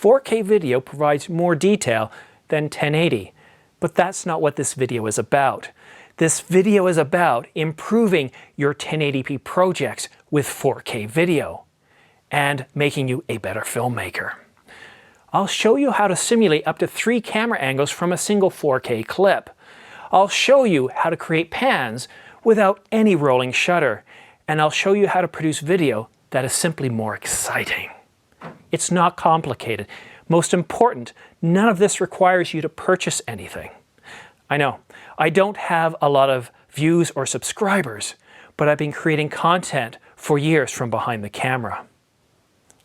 4K video provides more detail than 1080, but that's not what this video is about. This video is about improving your 1080p projects with 4K video and making you a better filmmaker. I'll show you how to simulate up to 3 camera angles from a single 4K clip. I'll show you how to create pans without any rolling shutter, and I'll show you how to produce video that is simply more exciting. It's not complicated. Most important, none of this requires you to purchase anything. I know, I don't have a lot of views or subscribers, but I've been creating content for years from behind the camera.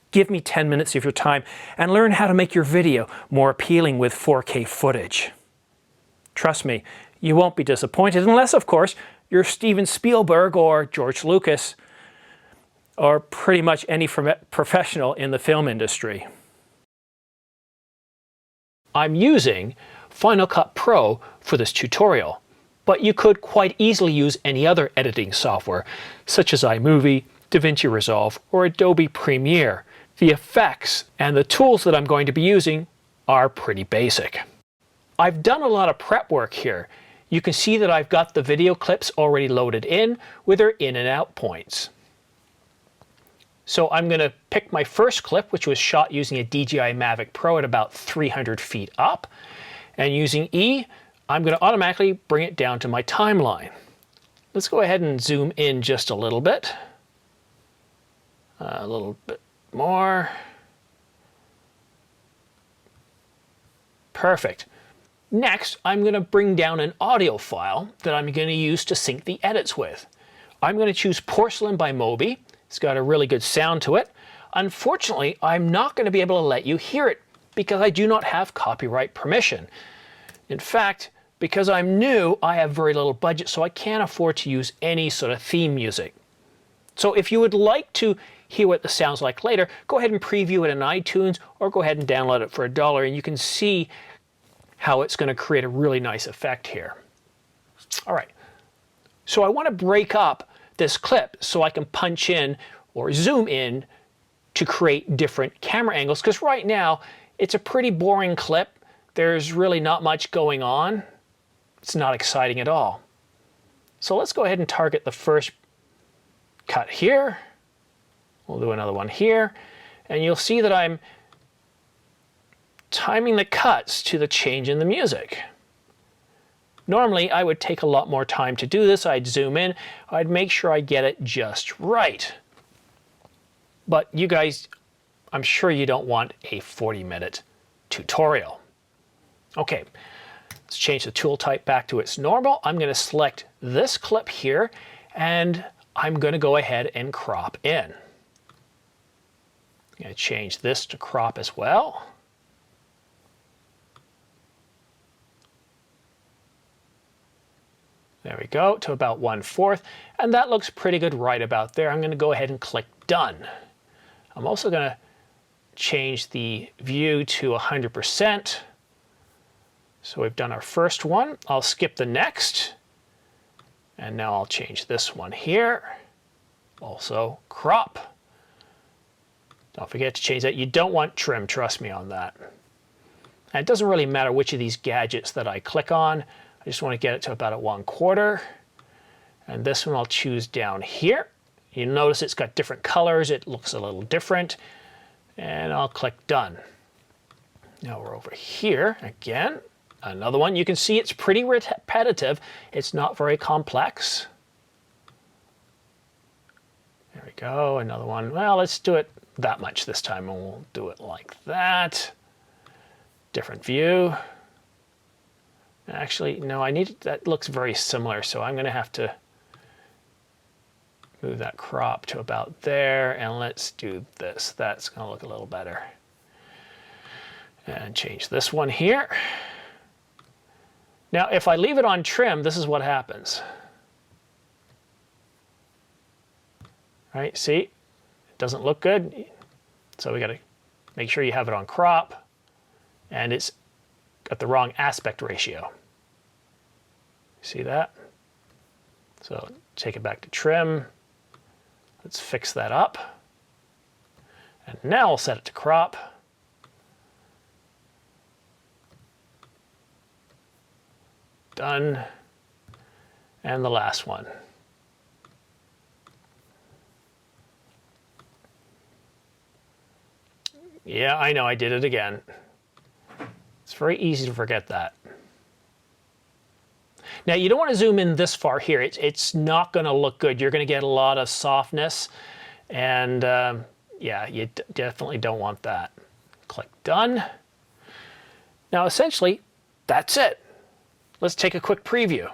Give me 10 minutes of your time and learn how to make your video more appealing with 4K footage. Trust me, you won't be disappointed unless, of course, you're Steven Spielberg or George Lucas or pretty much any professional in the film industry. I'm using Final Cut Pro for this tutorial, but you could quite easily use any other editing software such as iMovie, DaVinci Resolve, or Adobe Premiere. The effects and the tools that I'm going to be using are pretty basic. I've done a lot of prep work here. You can see that I've got the video clips already loaded in with their in and out points. So I'm going to pick my first clip, which was shot using a DJI Mavic Pro at about 300 feet up. And using E, I'm going to automatically bring it down to my timeline. Let's go ahead and zoom in just a little bit. A little bit more. Perfect. Next, I'm going to bring down an audio file that I'm going to use to sync the edits with. I'm going to choose Porcelain by Moby. It's got a really good sound to it. Unfortunately, I'm not going to be able to let you hear it because I do not have copyright permission. In fact, because I'm new, I have very little budget, so I can't afford to use any sort of theme music. So if you would like to hear what this sounds like later, go ahead and preview it in iTunes or go ahead and download it for $1 and you can see how it's going to create a really nice effect here. All right, so I want to break up this clip so I can punch in or zoom in to create different camera angles, because right now it's a pretty boring clip. There's really not much going on. It's not exciting at all. So let's go ahead and target the first cut here. We'll do another one here, and you'll see that I'm timing the cuts to the change in the music. Normally, I would take a lot more time to do this. I'd zoom in. I'd make sure I get it just right. But you guys, I'm sure you don't want a 40-minute tutorial. Okay, let's change the tool type back to its normal. I'm going to select this clip here, and I'm going to go ahead and crop in. I'm going to change this to crop as well. There we go, to about 1/4, and that looks pretty good right about there. I'm going to go ahead and click Done. I'm also going to change the view to 100%. So we've done our first one. I'll skip the next, and now I'll change this one here. Also crop. Don't forget to change that. You don't want trim, trust me on that. And it doesn't really matter which of these gadgets that I click on. I just want to get it to about a 1/4. And this one I'll choose down here. You notice it's got different colors. It looks a little different. And I'll click Done. Now we're over here again. Another one. You can see it's pretty repetitive. It's not very complex. There we go. Another one. Well, let's do it that much this time, and we'll do it like that. Different view. Actually, no, that looks very similar, so I'm going to have to move that crop to about there, and let's do this. That's going to look a little better. And change this one here. Now, if I leave it on trim, this is what happens. Right, see? It doesn't look good. So we got to make sure you have it on crop, and it's got the wrong aspect ratio. See that? So take it back to trim. Let's fix that up. And now I'll set it to crop. done. And the last one. Yeah, I know, I did it again. It's very easy to forget that. Now, you don't want to zoom in this far here. It's not going to look good. You're going to get a lot of softness. And yeah, you definitely don't want that. Click Done. Now, essentially, that's it. Let's take a quick preview.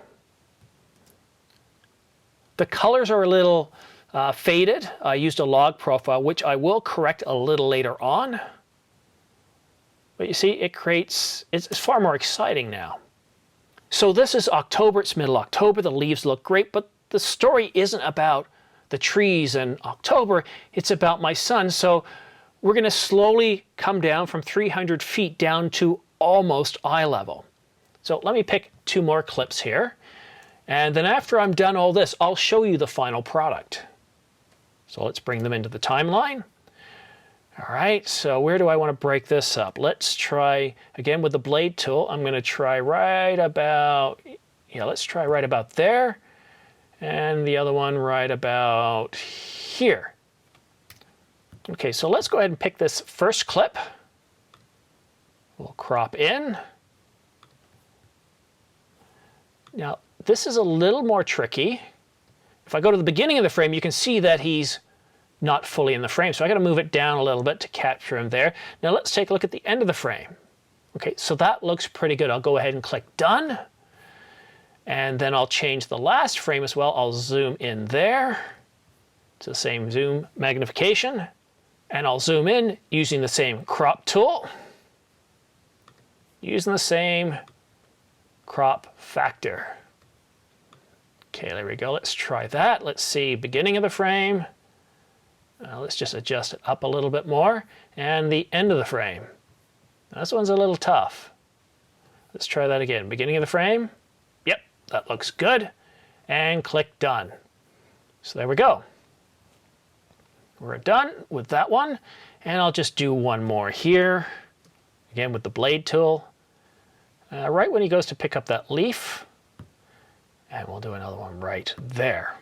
The colors are a little faded. I used a log profile, which I will correct a little later on. But you see, it's far more exciting now. So this is October, it's middle October, the leaves look great, but the story isn't about the trees and October, it's about my son. So we're going to slowly come down from 300 feet down to almost eye level. So let me pick 2 more clips here. And then after I'm done all this, I'll show you the final product. So let's bring them into the timeline. All right, so where do I want to break this up? Let's try, again with the blade tool, I'm going to try right about, yeah, let's try right about there. And the other one right about here. Okay, so let's go ahead and pick this first clip. We'll crop in. Now, this is a little more tricky. If I go to the beginning of the frame, you can see that he's not fully in the frame. So I got to move it down a little bit to capture him there. Now let's take a look at the end of the frame. Okay, so that looks pretty good. I'll go ahead and click Done. And then I'll change the last frame as well. I'll zoom in there. It's the same zoom magnification. And I'll zoom in using the same crop tool. Using the same crop factor. Okay, there we go. Let's try that. Let's see, beginning of the frame. Let's just adjust it up a little bit more. And the end of the frame. This one's a little tough. Let's try that again. Beginning of the frame. Yep, that looks good. And click Done. So there we go. We're done with that one. And I'll just do one more here. Again with the blade tool. Right when he goes to pick up that leaf. And we'll do another one right there.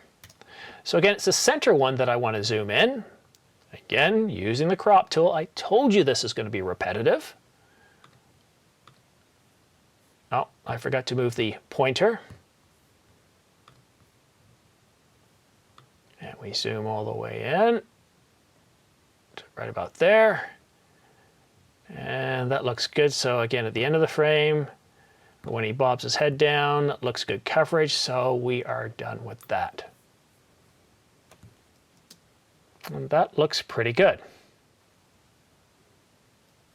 So again, it's the center one that I want to zoom in. Again, using the crop tool. I told you this is going to be repetitive. Oh, I forgot to move the pointer. And we zoom all the way in. Right about there. And that looks good. So again, at the end of the frame, when he bobs his head down, looks good coverage. So we are done with that. And that looks pretty good.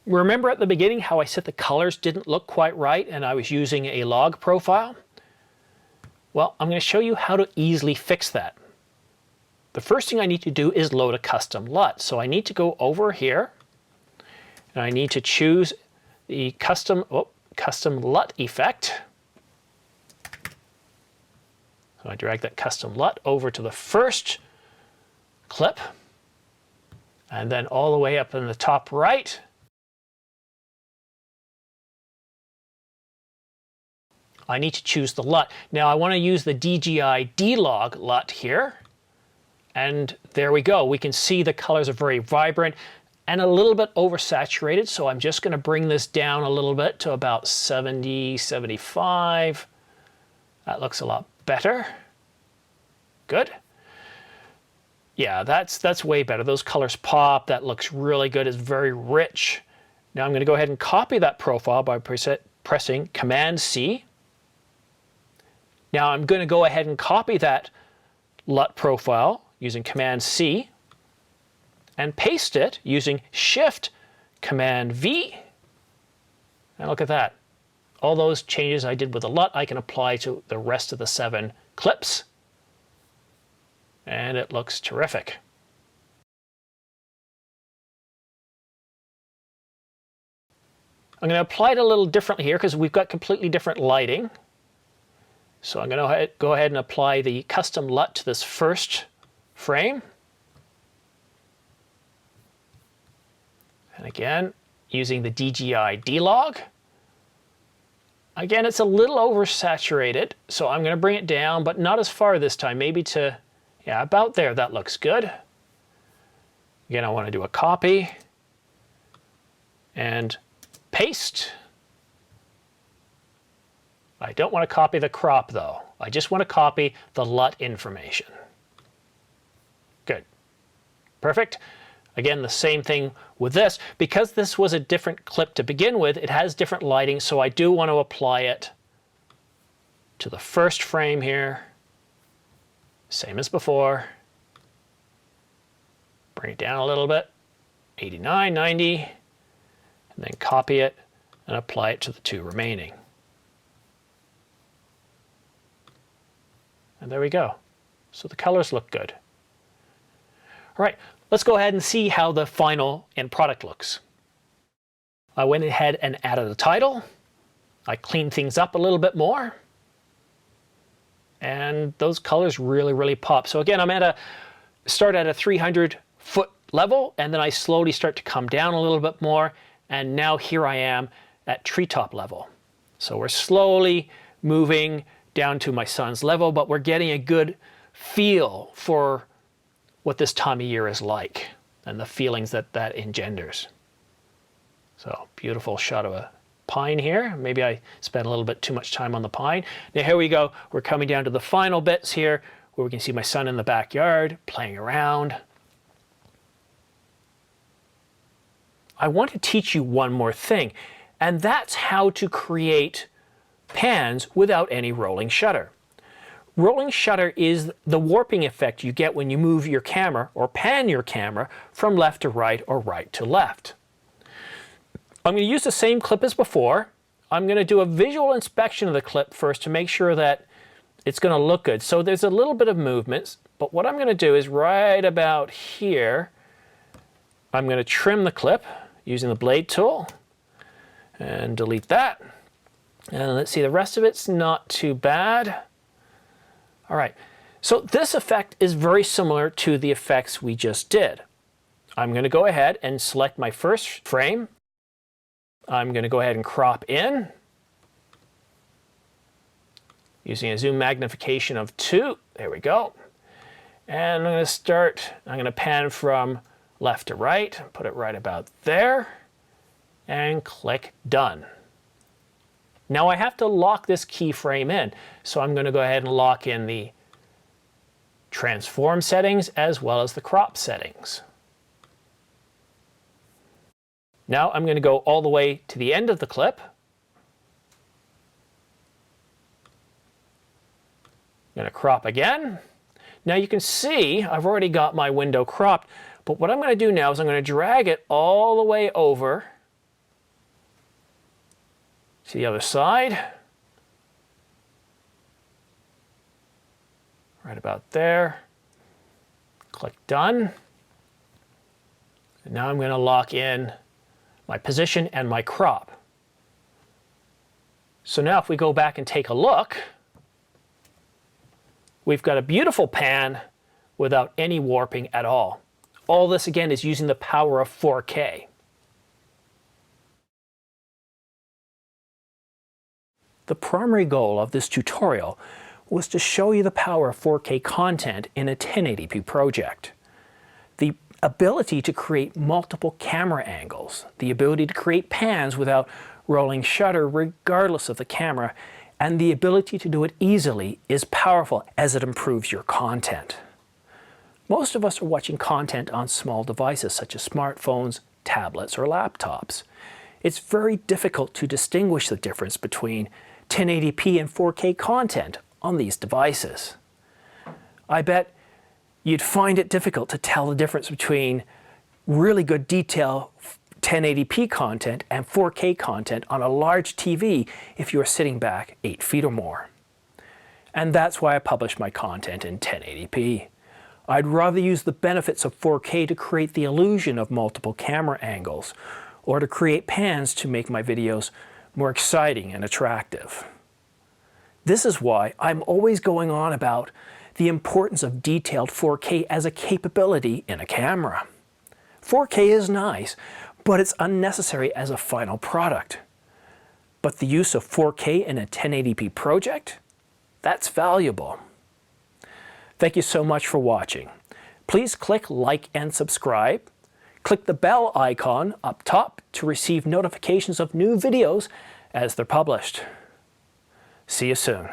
Remember at the beginning how I said the colors didn't look quite right and I was using a log profile? Well, I'm going to show you how to easily fix that. The first thing I need to do is load a custom LUT. So I need to go over here and I need to choose the custom LUT effect. So I drag that custom LUT over to the first clip and then all the way up in the top right. I need to choose the LUT. Now I want to use the DJI D-Log LUT here. And there we go. We can see the colors are very vibrant and a little bit oversaturated. So I'm just going to bring this down a little bit to about 70, 75. That looks a lot better. Good. Yeah, that's way better. Those colors pop. That looks really good. It's very rich. Now I'm going to go ahead and copy that profile by pressing Command-C. Now I'm going to go ahead and copy that LUT profile using Command-C and paste it using Shift-Command-V. And look at that. All those changes I did with the LUT I can apply to the rest of the 7 clips. And it looks terrific. I'm going to apply it a little differently here because we've got completely different lighting. So I'm going to go ahead and apply the custom LUT to this first frame. And again, using the DJI D-Log. Again, it's a little oversaturated, so I'm going to bring it down, but not as far this time, maybe to, yeah, about there. That looks good. Again, I want to do a copy and paste. I don't want to copy the crop though. I just want to copy the LUT information. Good. Perfect. Again, the same thing with this. Because this was a different clip to begin with, it has different lighting, so I do want to apply it to the first frame here. Same as before. Bring it down a little bit. 89, 90. And then copy it and apply it to the two remaining. And there we go. So the colors look good. All right, let's go ahead and see how the final end product looks. I went ahead and added a title. I cleaned things up a little bit more. And those colors really, really pop. So again, I'm at start at a 300-foot level, and then I slowly start to come down a little bit more. And now here I am at treetop level. So we're slowly moving down to my son's level, but we're getting a good feel for what this time of year is like and the feelings that that engenders. So beautiful shot of a pine here. Maybe I spent a little bit too much time on the pine. Now here we go. We're coming down to the final bits here where we can see my son in the backyard playing around. I want to teach you one more thing, and that's how to create pans without any rolling shutter. Rolling shutter is the warping effect you get when you move your camera or pan your camera from left to right or right to left. I'm going to use the same clip as before. I'm going to do a visual inspection of the clip first to make sure that it's going to look good. So there's a little bit of movements, but what I'm going to do is right about here, I'm going to trim the clip using the blade tool and delete that. And let's see, the rest of it's not too bad. All right, so this effect is very similar to the effects we just did. I'm going to go ahead and select my first frame. I'm going to go ahead and crop in using a zoom magnification of 2. There we go. And I'm going to pan from left to right, put it right about there, and click Done. Now I have to lock this keyframe in, so I'm going to go ahead and lock in the transform settings as well as the crop settings. Now I'm going to go all the way to the end of the clip. I'm going to crop again. Now you can see I've already got my window cropped, but what I'm going to do now is I'm going to drag it all the way over to the other side, right about there. Click Done. And now I'm going to lock in my position and my crop. So now if we go back and take a look, we've got a beautiful pan without any warping at all. All this again is using the power of 4K. The primary goal of this tutorial was to show you the power of 4K content in a 1080p project. The ability to create multiple camera angles, the ability to create pans without rolling shutter regardless of the camera, and the ability to do it easily is powerful as it improves your content. Most of us are watching content on small devices such as smartphones, tablets, or laptops. It's very difficult to distinguish the difference between 1080p and 4K content on these devices. I bet you'd find it difficult to tell the difference between really good detail 1080p content and 4K content on a large TV if you're sitting back 8 feet or more. And that's why I publish my content in 1080p. I'd rather use the benefits of 4K to create the illusion of multiple camera angles, or to create pans to make my videos more exciting and attractive. This is why I'm always going on about the importance of detailed 4K as a capability in a camera. 4K is nice, but it's unnecessary as a final product. But the use of 4K in a 1080p project? That's valuable. Thank you so much for watching. Please click like and subscribe. Click the bell icon up top to receive notifications of new videos as they're published. See you soon.